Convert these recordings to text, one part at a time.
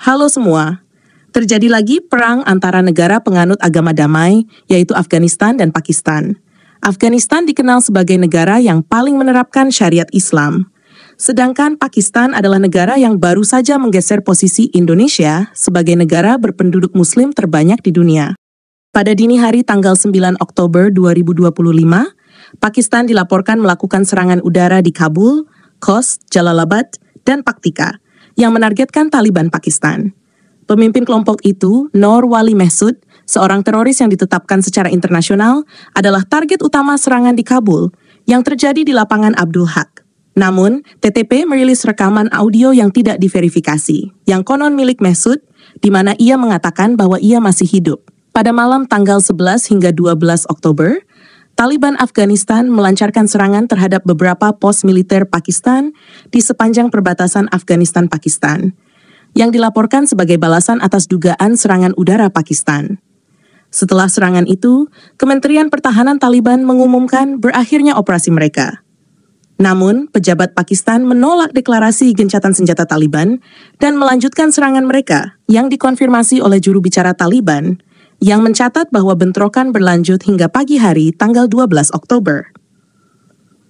Halo semua, terjadi lagi perang antara negara penganut agama damai, yaitu Afghanistan dan Pakistan. Afghanistan dikenal sebagai negara yang paling menerapkan syariat Islam. Sedangkan Pakistan adalah negara yang baru saja menggeser posisi Indonesia sebagai negara berpenduduk muslim terbanyak di dunia. Pada dini hari tanggal 9 Oktober 2025, Pakistan dilaporkan melakukan serangan udara di Kabul, Khost, Jalalabad, dan Paktika yang menargetkan Taliban Pakistan. Pemimpin kelompok itu, Noor Wali Mehsud, seorang teroris yang ditetapkan secara internasional, adalah target utama serangan di Kabul yang terjadi di lapangan Abdul Haq. Namun, TTP merilis rekaman audio yang tidak diverifikasi, yang konon milik Mehsud, di mana ia mengatakan bahwa ia masih hidup. Pada malam tanggal 11 hingga 12 Oktober, Taliban Afghanistan melancarkan serangan terhadap beberapa pos militer Pakistan di sepanjang perbatasan Afghanistan-Pakistan, yang dilaporkan sebagai balasan atas dugaan serangan udara Pakistan. Setelah serangan itu, Kementerian Pertahanan Taliban mengumumkan berakhirnya operasi mereka. Namun, pejabat Pakistan menolak deklarasi gencatan senjata Taliban dan melanjutkan serangan mereka yang dikonfirmasi oleh juru bicara Taliban yang mencatat bahwa bentrokan berlanjut hingga pagi hari tanggal 12 Oktober.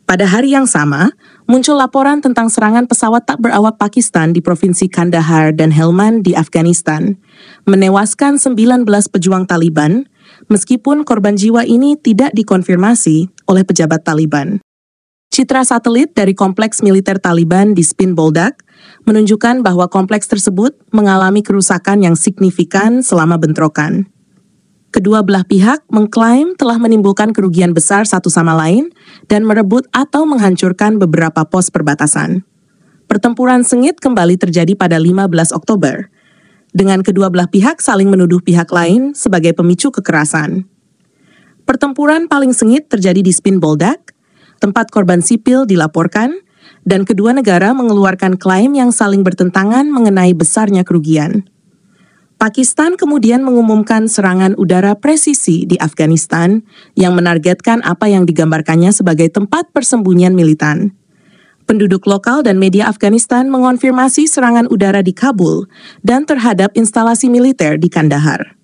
Pada hari yang sama, muncul laporan tentang serangan pesawat tak berawak Pakistan di Provinsi Kandahar dan Helmand di Afghanistan, menewaskan 19 pejuang Taliban, meskipun korban jiwa ini tidak dikonfirmasi oleh pejabat Taliban. Citra satelit dari kompleks militer Taliban di Spin Boldak menunjukkan bahwa kompleks tersebut mengalami kerusakan yang signifikan selama bentrokan. Kedua belah pihak mengklaim telah menimbulkan kerugian besar satu sama lain dan merebut atau menghancurkan beberapa pos perbatasan. Pertempuran sengit kembali terjadi pada 15 Oktober, dengan kedua belah pihak saling menuduh pihak lain sebagai pemicu kekerasan. Pertempuran paling sengit terjadi di Spin Boldak, tempat korban sipil dilaporkan, dan kedua negara mengeluarkan klaim yang saling bertentangan mengenai besarnya kerugian. Pakistan kemudian mengumumkan serangan udara presisi di Afghanistan yang menargetkan apa yang digambarkannya sebagai tempat persembunyian militan. Penduduk lokal dan media Afghanistan mengonfirmasi serangan udara di Kabul dan terhadap instalasi militer di Kandahar.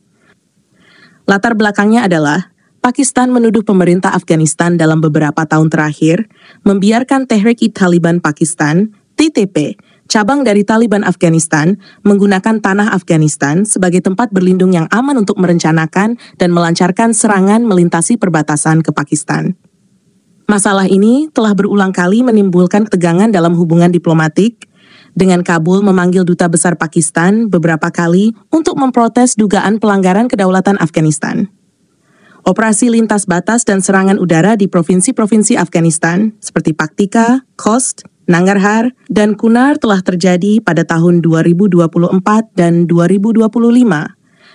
Latar belakangnya adalah Pakistan menuduh pemerintah Afghanistan dalam beberapa tahun terakhir membiarkan Tehrik-i-Taliban Pakistan, TTP, cabang dari Taliban Afghanistan, menggunakan tanah Afghanistan sebagai tempat berlindung yang aman untuk merencanakan dan melancarkan serangan melintasi perbatasan ke Pakistan. Masalah ini telah berulang kali menimbulkan ketegangan dalam hubungan diplomatik, dengan Kabul memanggil duta besar Pakistan beberapa kali untuk memprotes dugaan pelanggaran kedaulatan Afghanistan. Operasi lintas batas dan serangan udara di provinsi-provinsi Afghanistan seperti Paktika, Khost, Nangarhar, dan Kunar telah terjadi pada tahun 2024 dan 2025,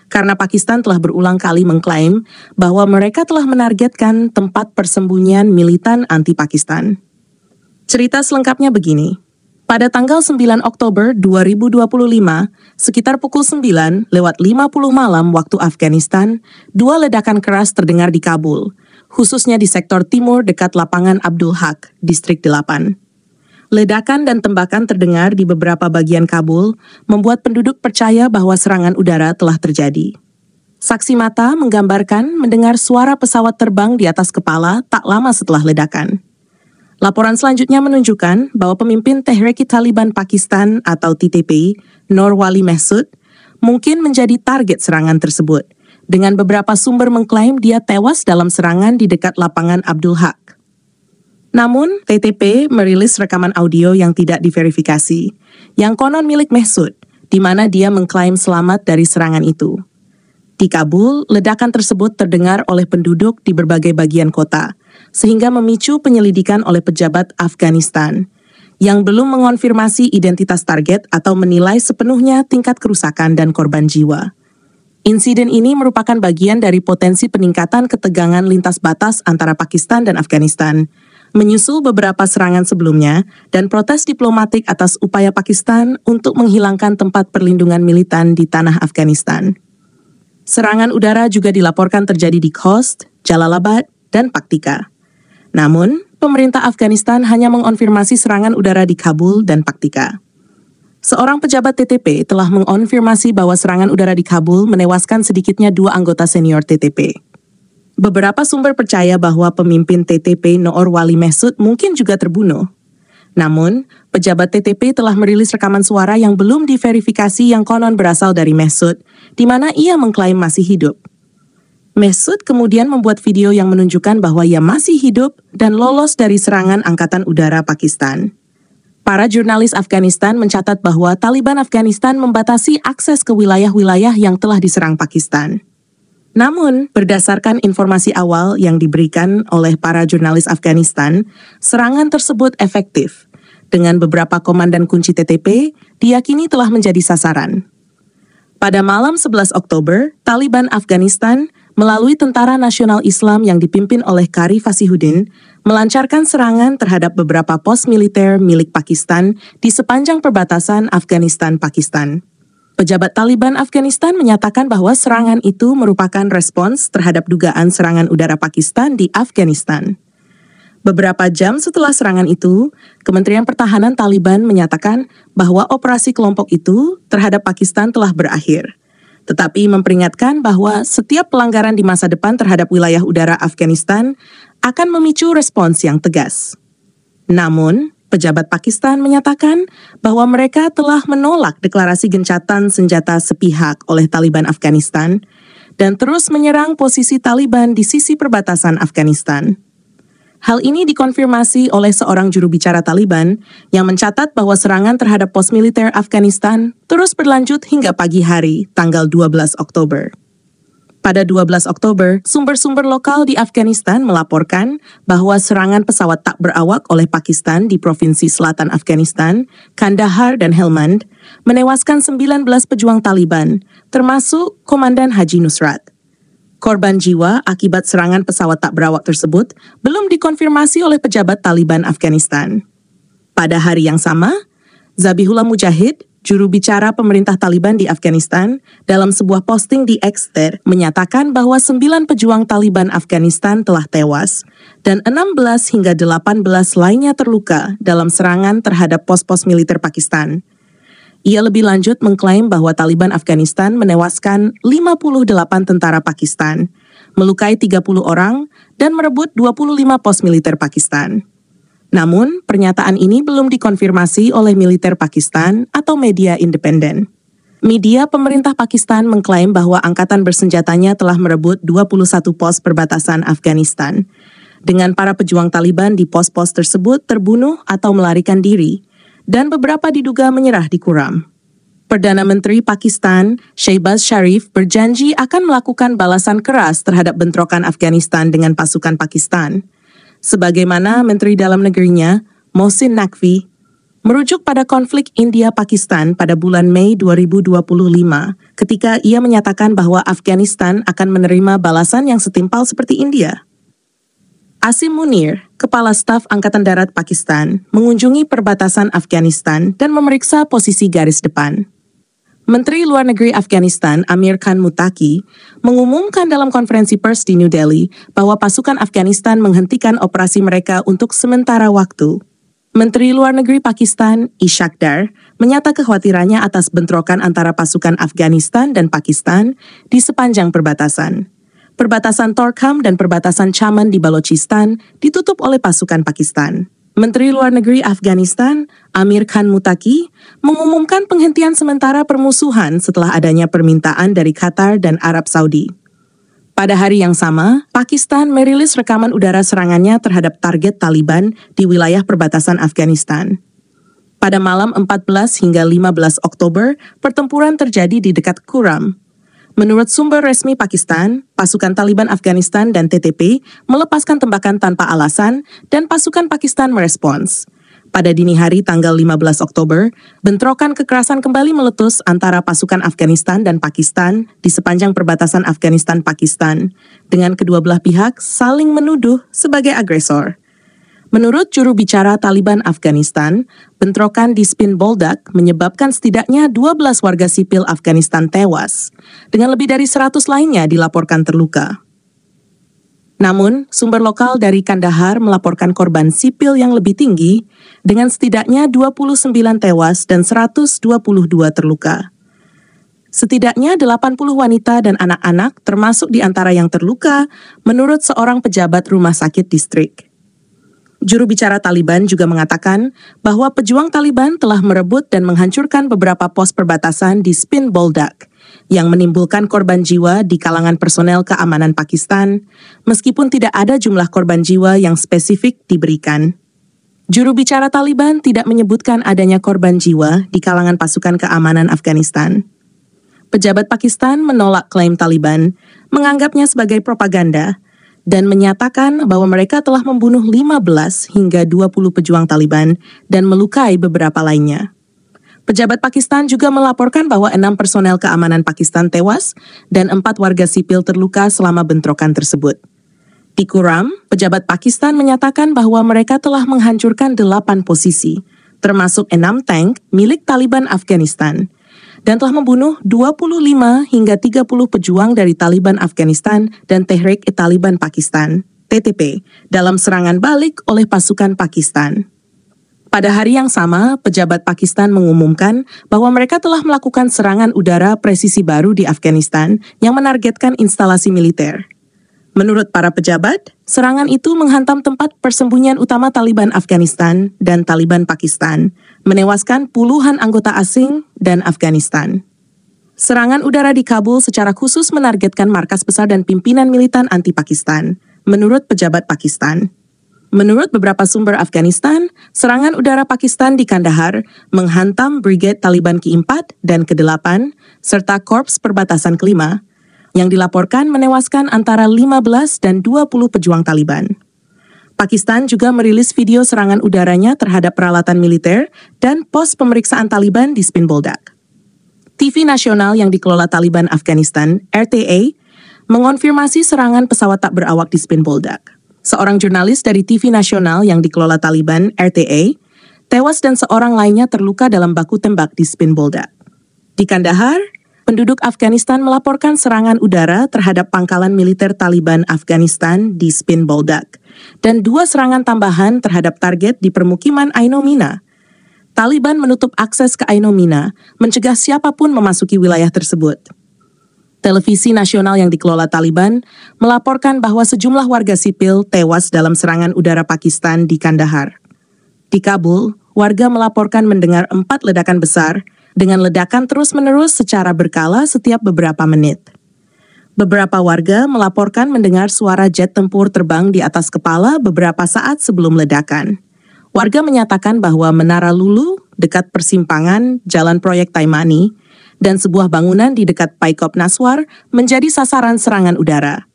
karena Pakistan telah berulang kali mengklaim bahwa mereka telah menargetkan tempat persembunyian militan anti-Pakistan. Cerita selengkapnya begini. Pada tanggal 9 Oktober 2025, sekitar pukul 9:50 malam waktu Afghanistan, dua ledakan keras terdengar di Kabul, khususnya di sektor timur dekat lapangan Abdul Haq, Distrik 8. Ledakan dan tembakan terdengar di beberapa bagian Kabul, membuat penduduk percaya bahwa serangan udara telah terjadi. Saksi mata menggambarkan mendengar suara pesawat terbang di atas kepala tak lama setelah ledakan. Laporan selanjutnya menunjukkan bahwa pemimpin Tehrik-i-Taliban Pakistan atau TTP, Noor Wali Mehsud, mungkin menjadi target serangan tersebut, dengan beberapa sumber mengklaim dia tewas dalam serangan di dekat lapangan Abdul Haq. Namun, TTP merilis rekaman audio yang tidak diverifikasi, yang konon milik Mehsud, di mana dia mengklaim selamat dari serangan itu. Di Kabul, ledakan tersebut terdengar oleh penduduk di berbagai bagian kota, sehingga memicu penyelidikan oleh pejabat Afghanistan, yang belum mengonfirmasi identitas target atau menilai sepenuhnya tingkat kerusakan dan korban jiwa. Insiden ini merupakan bagian dari potensi peningkatan ketegangan lintas batas antara Pakistan dan Afghanistan, menyusul beberapa serangan sebelumnya dan protes diplomatik atas upaya Pakistan untuk menghilangkan tempat perlindungan militan di tanah Afghanistan. Serangan udara juga dilaporkan terjadi di Khost, Jalalabad, dan Paktika. Namun, pemerintah Afghanistan hanya mengonfirmasi serangan udara di Kabul dan Paktika. Seorang pejabat TTP telah mengonfirmasi bahwa serangan udara di Kabul menewaskan sedikitnya 2 anggota senior TTP. Beberapa sumber percaya bahwa pemimpin TTP Noor Wali Mehsud mungkin juga terbunuh. Namun, pejabat TTP telah merilis rekaman suara yang belum diverifikasi yang konon berasal dari Mehsud, di mana ia mengklaim masih hidup. Mehsud kemudian membuat video yang menunjukkan bahwa ia masih hidup dan lolos dari serangan Angkatan Udara Pakistan. Para jurnalis Afghanistan mencatat bahwa Taliban Afghanistan membatasi akses ke wilayah-wilayah yang telah diserang Pakistan. Namun, berdasarkan informasi awal yang diberikan oleh para jurnalis Afghanistan, serangan tersebut efektif. Dengan beberapa komandan kunci TTP, diyakini telah menjadi sasaran. Pada malam 11 Oktober, Taliban Afghanistan melalui Tentara Nasional Islam yang dipimpin oleh Qari Fasihuddin, melancarkan serangan terhadap beberapa pos militer milik Pakistan di sepanjang perbatasan Afghanistan-Pakistan. Pejabat Taliban Afghanistan menyatakan bahwa serangan itu merupakan respons terhadap dugaan serangan udara Pakistan di Afghanistan. Beberapa jam setelah serangan itu, Kementerian Pertahanan Taliban menyatakan bahwa operasi kelompok itu terhadap Pakistan telah berakhir, tetapi memperingatkan bahwa setiap pelanggaran di masa depan terhadap wilayah udara Afghanistan akan memicu respons yang tegas. Namun, pejabat Pakistan menyatakan bahwa mereka telah menolak deklarasi gencatan senjata sepihak oleh Taliban Afghanistan dan terus menyerang posisi Taliban di sisi perbatasan Afghanistan. Hal ini dikonfirmasi oleh seorang juru bicara Taliban yang mencatat bahwa serangan terhadap pos militer Afghanistan terus berlanjut hingga pagi hari, tanggal 12 Oktober. Pada 12 Oktober, sumber-sumber lokal di Afghanistan melaporkan bahwa serangan pesawat tak berawak oleh Pakistan di Provinsi Selatan Afghanistan, Kandahar dan Helmand, menewaskan 19 pejuang Taliban, termasuk Komandan Haji Nusrat. Korban jiwa akibat serangan pesawat tak berawak tersebut belum dikonfirmasi oleh pejabat Taliban Afghanistan. Pada hari yang sama, Zabihullah Mujahid, juru bicara pemerintah Taliban di Afghanistan, dalam sebuah posting di X menyatakan bahwa 9 pejuang Taliban Afghanistan telah tewas dan 16 hingga 18 lainnya terluka dalam serangan terhadap pos-pos militer Pakistan. Ia lebih lanjut mengklaim bahwa Taliban Afghanistan menewaskan 58 tentara Pakistan, melukai 30 orang, dan merebut 25 pos militer Pakistan. Namun, pernyataan ini belum dikonfirmasi oleh militer Pakistan atau media independen. Media pemerintah Pakistan mengklaim bahwa angkatan bersenjatanya telah merebut 21 pos perbatasan Afghanistan, dengan para pejuang Taliban di pos-pos tersebut terbunuh atau melarikan diri, dan beberapa diduga menyerah di Kuram. Perdana Menteri Pakistan, Shehbaz Sharif, berjanji akan melakukan balasan keras terhadap bentrokan Afghanistan dengan pasukan Pakistan. Sebagaimana Menteri Dalam Negerinya, Mohsin Naqvi, merujuk pada konflik India-Pakistan pada bulan Mei 2025, ketika ia menyatakan bahwa Afghanistan akan menerima balasan yang setimpal seperti India. Asim Munir, Kepala Staf Angkatan Darat Pakistan, mengunjungi perbatasan Afghanistan dan memeriksa posisi garis depan. Menteri Luar Negeri Afghanistan, Amir Khan Muttaqi, mengumumkan dalam konferensi pers di New Delhi bahwa pasukan Afghanistan menghentikan operasi mereka untuk sementara waktu. Menteri Luar Negeri Pakistan, Ishaq Dar, menyata kekhawatirannya atas bentrokan antara pasukan Afghanistan dan Pakistan di sepanjang perbatasan. Perbatasan Torkham dan perbatasan Chaman di Balochistan ditutup oleh pasukan Pakistan. Menteri Luar Negeri Afghanistan, Amir Khan Muttaqi, mengumumkan penghentian sementara permusuhan setelah adanya permintaan dari Qatar dan Arab Saudi. Pada hari yang sama, Pakistan merilis rekaman udara serangannya terhadap target Taliban di wilayah perbatasan Afghanistan. Pada malam 14 hingga 15 Oktober, pertempuran terjadi di dekat Kuram. Menurut sumber resmi Pakistan, pasukan Taliban Afghanistan dan TTP melepaskan tembakan tanpa alasan dan pasukan Pakistan merespons. Pada dini hari tanggal 15 Oktober, bentrokan kekerasan kembali meletus antara pasukan Afghanistan dan Pakistan di sepanjang perbatasan Afghanistan-Pakistan, dengan kedua belah pihak saling menuduh sebagai agresor. Menurut juru bicara Taliban Afghanistan, bentrokan di Spin Boldak menyebabkan setidaknya 12 warga sipil Afghanistan tewas, dengan lebih dari 100 lainnya dilaporkan terluka. Namun, sumber lokal dari Kandahar melaporkan korban sipil yang lebih tinggi dengan setidaknya 29 tewas dan 122 terluka. Setidaknya 80 wanita dan anak-anak termasuk di antara yang terluka, menurut seorang pejabat rumah sakit distrik. Juru bicara Taliban juga mengatakan bahwa pejuang Taliban telah merebut dan menghancurkan beberapa pos perbatasan di Spin Boldak, yang menimbulkan korban jiwa di kalangan personel keamanan Pakistan, meskipun tidak ada jumlah korban jiwa yang spesifik diberikan. Juru bicara Taliban tidak menyebutkan adanya korban jiwa di kalangan pasukan keamanan Afghanistan. Pejabat Pakistan menolak klaim Taliban, menganggapnya sebagai propaganda, dan menyatakan bahwa mereka telah membunuh 15 hingga 20 pejuang Taliban dan melukai beberapa lainnya. Pejabat Pakistan juga melaporkan bahwa 6 personel keamanan Pakistan tewas dan 4 warga sipil terluka selama bentrokan tersebut. Di Kuram, pejabat Pakistan menyatakan bahwa mereka telah menghancurkan 8 posisi, termasuk 6 tank milik Taliban Afghanistan, dan telah membunuh 25 hingga 30 pejuang dari Taliban Afghanistan dan Tehrik-e-Taliban Pakistan, TTP, dalam serangan balik oleh pasukan Pakistan. Pada hari yang sama, pejabat Pakistan mengumumkan bahwa mereka telah melakukan serangan udara presisi baru di Afghanistan yang menargetkan instalasi militer. Menurut para pejabat, serangan itu menghantam tempat persembunyian utama Taliban Afghanistan dan Taliban Pakistan, menewaskan puluhan anggota asing dan Afghanistan. Serangan udara di Kabul secara khusus menargetkan markas besar dan pimpinan militan anti-Pakistan, menurut pejabat Pakistan. Menurut beberapa sumber Afghanistan, serangan udara Pakistan di Kandahar menghantam Brigade Taliban ke-4 dan ke-8, serta Korps Perbatasan ke-5, yang dilaporkan menewaskan antara 15 dan 20 pejuang Taliban. Pakistan juga merilis video serangan udaranya terhadap peralatan militer dan pos pemeriksaan Taliban di Spin Boldak. TV nasional yang dikelola Taliban Afghanistan, RTA, mengonfirmasi serangan pesawat tak berawak di Spin Boldak. Seorang jurnalis dari TV nasional yang dikelola Taliban, RTA, tewas dan seorang lainnya terluka dalam baku tembak di Spin Boldak. Di Kandahar, penduduk Afghanistan melaporkan serangan udara terhadap pangkalan militer Taliban Afghanistan di Spin Boldak, dan 2 serangan tambahan terhadap target di permukiman Aino Mina. Taliban menutup akses ke Aino Mina, mencegah siapapun memasuki wilayah tersebut. Televisi nasional yang dikelola Taliban melaporkan bahwa sejumlah warga sipil tewas dalam serangan udara Pakistan di Kandahar. Di Kabul, warga melaporkan mendengar 4 ledakan besar, dengan ledakan terus-menerus secara berkala setiap beberapa menit. Beberapa warga melaporkan mendengar suara jet tempur terbang di atas kepala beberapa saat sebelum ledakan. Warga menyatakan bahwa Menara Lulu, dekat persimpangan Jalan Proyek Taimani, dan sebuah bangunan di dekat Paikop Naswar menjadi sasaran serangan udara.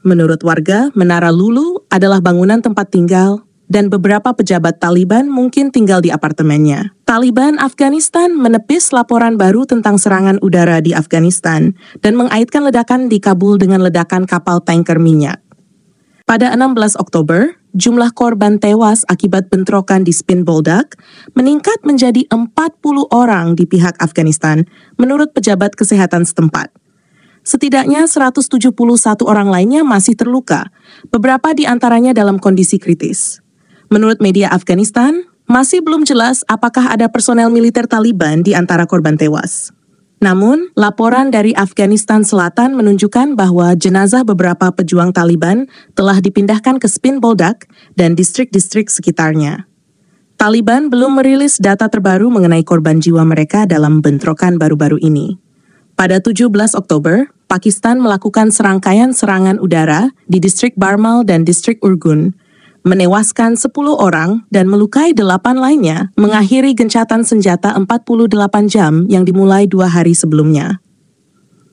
Menurut warga, Menara Lulu adalah bangunan tempat tinggal, dan beberapa pejabat Taliban mungkin tinggal di apartemennya. Taliban Afghanistan menepis laporan baru tentang serangan udara di Afghanistan dan mengaitkan ledakan di Kabul dengan ledakan kapal tanker minyak. Pada 16 Oktober, jumlah korban tewas akibat bentrokan di Spin Boldak meningkat menjadi 40 orang di pihak Afghanistan, menurut pejabat kesehatan setempat. Setidaknya 171 orang lainnya masih terluka, beberapa di antaranya dalam kondisi kritis. Menurut media Afghanistan, masih belum jelas apakah ada personel militer Taliban di antara korban tewas. Namun, laporan dari Afghanistan Selatan menunjukkan bahwa jenazah beberapa pejuang Taliban telah dipindahkan ke Spin Boldak dan distrik-distrik sekitarnya. Taliban belum merilis data terbaru mengenai korban jiwa mereka dalam bentrokan baru-baru ini. Pada 17 Oktober, Pakistan melakukan serangkaian serangan udara di distrik Barmal dan distrik Urgun, menewaskan 10 orang dan melukai 8 lainnya, mengakhiri gencatan senjata 48 jam yang dimulai 2 hari sebelumnya.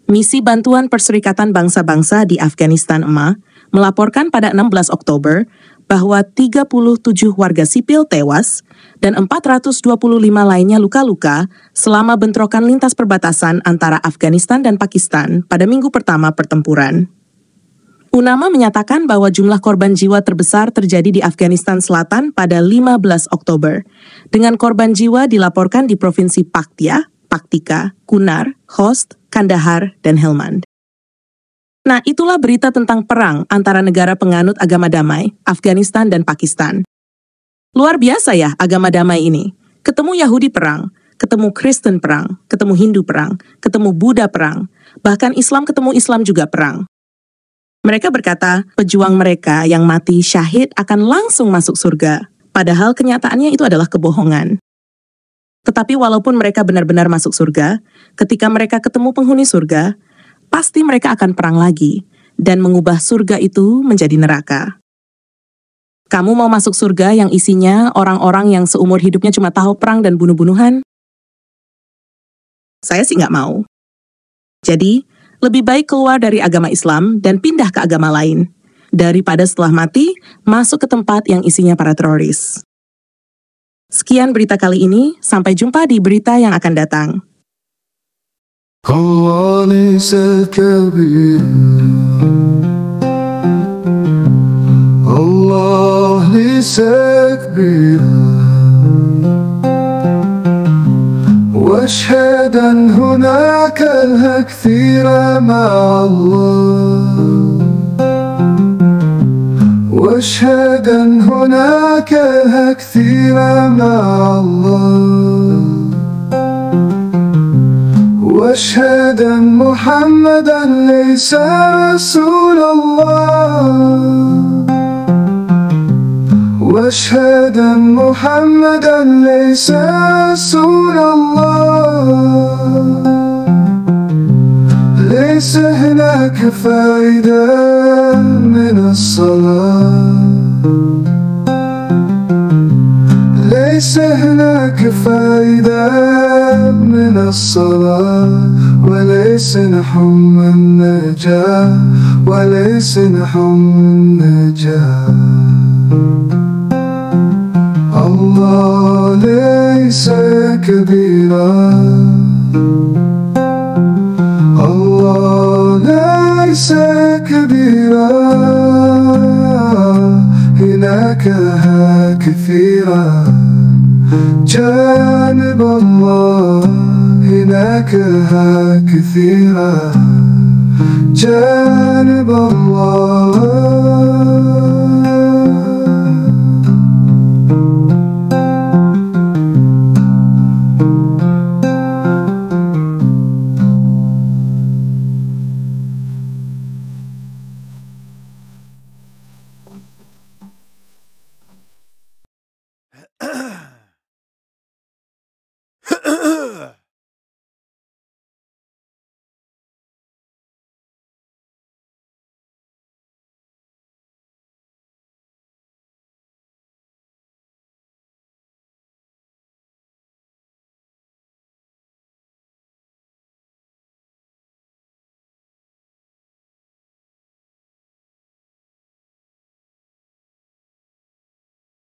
Misi Bantuan Perserikatan Bangsa-Bangsa di Afghanistan EMA melaporkan pada 16 Oktober bahwa 37 warga sipil tewas dan 425 lainnya luka-luka selama bentrokan lintas perbatasan antara Afghanistan dan Pakistan pada minggu pertama pertempuran. UNAMA menyatakan bahwa jumlah korban jiwa terbesar terjadi di Afghanistan Selatan pada 15 Oktober, dengan korban jiwa dilaporkan di Provinsi Paktia, Paktika, Kunar, Khost, Kandahar, dan Helmand. Nah, itulah berita tentang perang antara negara penganut agama damai, Afghanistan dan Pakistan. Luar biasa ya agama damai ini. Ketemu Yahudi perang, ketemu Kristen perang, ketemu Hindu perang, ketemu Buddha perang, bahkan Islam ketemu Islam juga perang. Mereka berkata, pejuang mereka yang mati syahid akan langsung masuk surga. Padahal kenyataannya itu adalah kebohongan. Tetapi walaupun mereka benar-benar masuk surga, ketika mereka ketemu penghuni surga, pasti mereka akan perang lagi dan mengubah surga itu menjadi neraka. Kamu mau masuk surga yang isinya orang-orang yang seumur hidupnya cuma tahu perang dan bunuh-bunuhan? Saya sih nggak mau. Jadi, lebih baik keluar dari agama Islam dan pindah ke agama lain, daripada setelah mati, masuk ke tempat yang isinya para teroris. Sekian berita kali ini, sampai jumpa di berita yang akan datang. واشهد أن هناك الكثير مع الله واشهد أن هناك الكثير مع الله واشهد أن محمدا ليس رسول الله واشهد أن محمدا ليس رسول الله ليس هناك فائدة من الصلاة ليس هناك فائدة من الصلاة وليس نحم النجاة وليس نحم النجاة الله ليس كبيرا الله ليس كبيرا هناك كثيرا جانب الله هناك كثيرا جانب الله